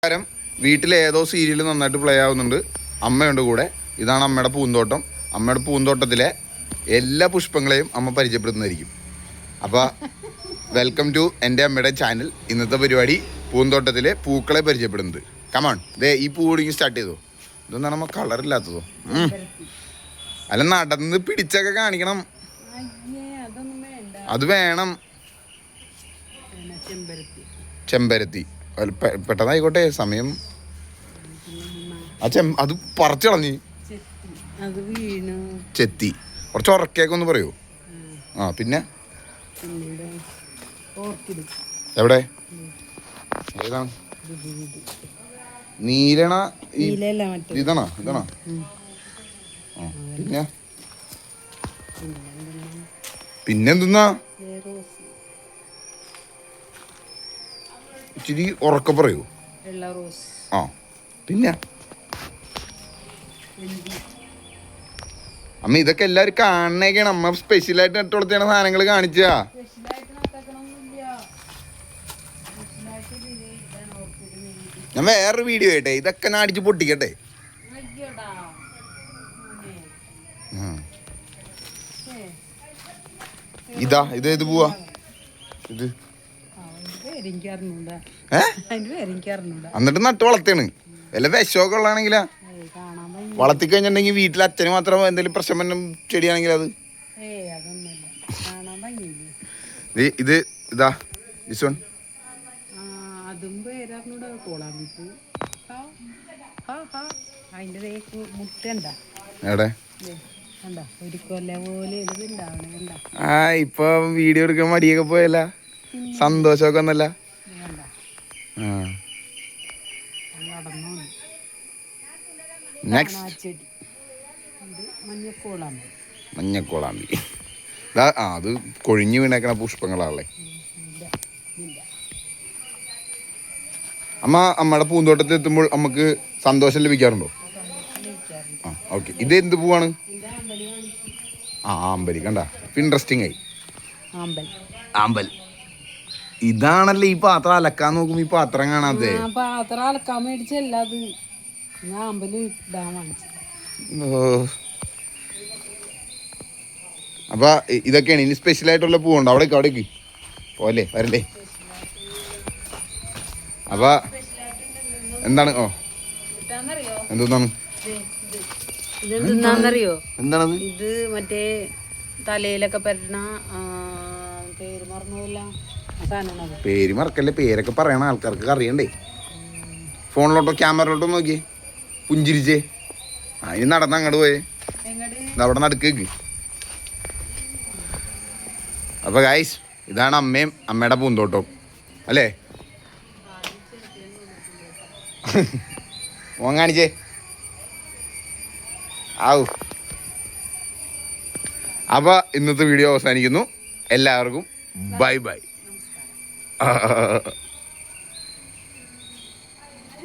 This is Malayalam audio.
നമസ്കാരം. വീട്ടിൽ ഏതോ സീരിയൽ നന്നായിട്ട് പ്ലേ ആവുന്നുണ്ട്. അമ്മയുണ്ട് കൂടെ. ഇതാണ് അമ്മയുടെ പൂന്തോട്ടം. അമ്മയുടെ പൂന്തോട്ടത്തിലെ എല്ലാ പുഷ്പങ്ങളെയും അമ്മ പരിചയപ്പെടുന്നതായിരിക്കും. അപ്പോൾ വെൽക്കം ടു എൻ്റെ അമ്മയുടെ ചാനൽ. ഇന്നത്തെ പരിപാടി പൂന്തോട്ടത്തിലെ പൂക്കളെ പരിചയപ്പെടുന്നത്. കമോൺ, ദേ ഈ പൂടിങ് സ്റ്റാർട്ട് ചെയ്തോ. ഇതൊന്നും നമ്മൾ കളറില്ലാത്തതോ. അല്ല, നടന്ന് പിടിച്ചൊക്കെ കാണിക്കണം. അത് വേണം. ചെമ്പരത്തി പെട്ടെന്നായിക്കോട്ടെ, സമയം. അത് പറിച്ചളഞ്ഞ് ചെത്തി. കുറച്ച് ഉറക്കേക്ക് ഒന്ന് പറയൂ. പിന്നെ എവിടെ ഏതാണ്? നീലണ ഇതാണോ? പിന്നെന്തുന്നാ? ഇച്ചിരി ഉറക്ക പറയൂ. പിന്നെ അമ്മ ഇതൊക്കെ എല്ലാവരും കാണണേക്കാണ്. അമ്മ സ്പെഷ്യലായിട്ട് നട്ടുകൊടുത്താണ് സാധനങ്ങൾ കാണിച്ചാ. ഞാൻ വേറൊരു വീഡിയോ ആയിട്ടെ ഇതൊക്കെ നാടിച്ച് പൊട്ടിക്കട്ടെ. ഇതാ ഇത് പോവാ. ഇത് എന്നിട്ട് നട്ട് വളർത്തിയാണ്. വല്ല വിഷമൊക്കെ ഉള്ളതാണെങ്കിലാ വളർത്തി കഴിഞ്ഞിട്ടുണ്ടെങ്കിൽ വീട്ടിൽ അച്ഛന് മാത്രം എന്തെങ്കിലും പ്രശ്നം ചെടിയാണെങ്കിൽ അത് ഇത് ഇതാ ദിസ് എവിടെ ഇപ്പൊ വീഡിയോ എടുക്കാൻ മടിയൊക്കെ പോയല്ല. സന്തോഷമൊക്കെ ഒന്നല്ല. മഞ്ഞക്കോളാമ്പി. അത് കൊഴിഞ്ഞു വീണേക്കണ പുഷ്പങ്ങളാണല്ലേ. അമ്മയുടെ പൂന്തോട്ടത്തിൽ എത്തുമ്പോൾ നമുക്ക് സന്തോഷം ലഭിക്കാറുണ്ടോ? ഓക്കെ. ഇത് എന്ത് പൂവാണ്? ആമ്പലി. കണ്ട, ഇൻട്രസ്റ്റിംഗ് ആയി. ആമ്പൽ. ഇതാണല്ലേ ഈ പാത്രം അലക്കാൻ നോക്കും. ഈ പാത്രം കാണാതെ പാത്രം അലക്കാൻ മേടിച്ചല്ല. അപ്പൊ ഇതൊക്കെയാണ്. ഇനി സ്പെഷ്യൽ ആയിട്ടുള്ള പൂവുണ്ടോ? അവിടേക്ക് പോലെ വരല്ലേ. അപ്പൊ എന്താണ്? എന്താണ് എന്താണത്? ഇത് മറ്റേ തലയിലൊക്കെ പറ്റണ പേര് മറന്നില്ല. പേര് മറക്കല്ലേ, പേരൊക്കെ പറയണ ആൾക്കാർക്ക് അറിയണ്ടേ. ഫോണിലോട്ടോ ക്യാമറയിലോട്ടോ നോക്കിയേ, പുഞ്ചിരിച്ചേ. ഇനി നടന്ന് അങ്ങോട്ട് പോയേ, അവിടെ നടുക്കേക്ക്. അപ്പൊ ഗൈസ്, ഇതാണ് അമ്മയും അമ്മയുടെ പൂന്തോട്ടവും അല്ലേ. മോൻ കാണിച്ചേ. അപ്പൊ ഇന്നത്തെ വീഡിയോ അവസാനിക്കുന്നു. എല്ലാവർക്കും ബൈ ബൈ.